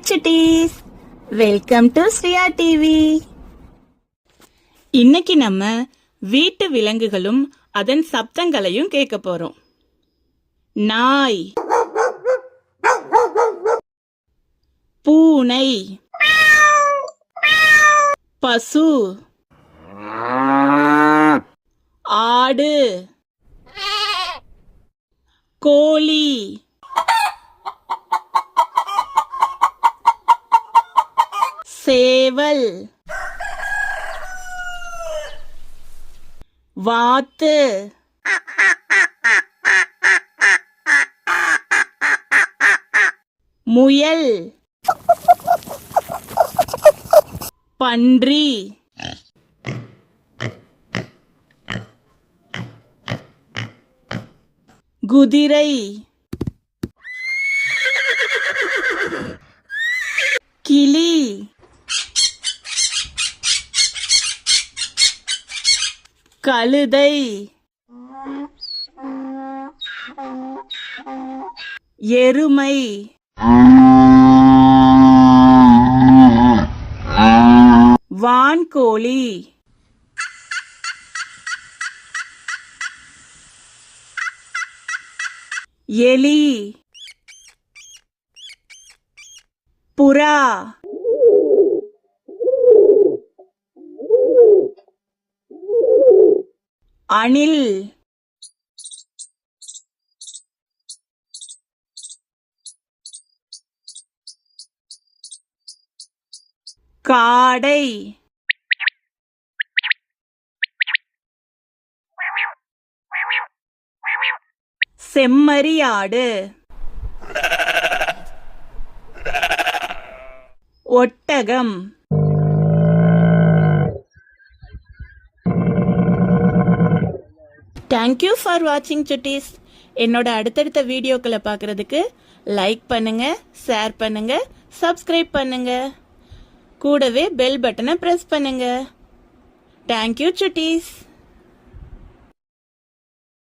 Chutties, welcome to Sriya TV. இன்னைக்கு நம்ம வீட்டு விலங்குகளும் அதன் சப்தங்களையும் கேட்க போறோம். நாய், பூனை, பசு, ஆடு, கோழி, சேவல், வாத்து, முயல், பன்றி, குதிரை, கிளி, கழுதை, எருமை, வான்கோழி, எலி, புறா, அணில், காடை, செம்மறியாடு, ஒட்டகம். தேங்க்யூ ஃபார் வாட்சிங் சுட்டீஸ். என்னோட அடுத்தடுத்த வீடியோக்களை பார்க்கறதுக்கு லைக் பண்ணுங்க, ஷேர் பண்ணுங்க, சப்ஸ்கிரைப் பண்ணுங்க, கூடவே பெல் பட்டனை பிரஸ் பண்ணுங்க. தேங்க்யூ சுட்டீஸ்.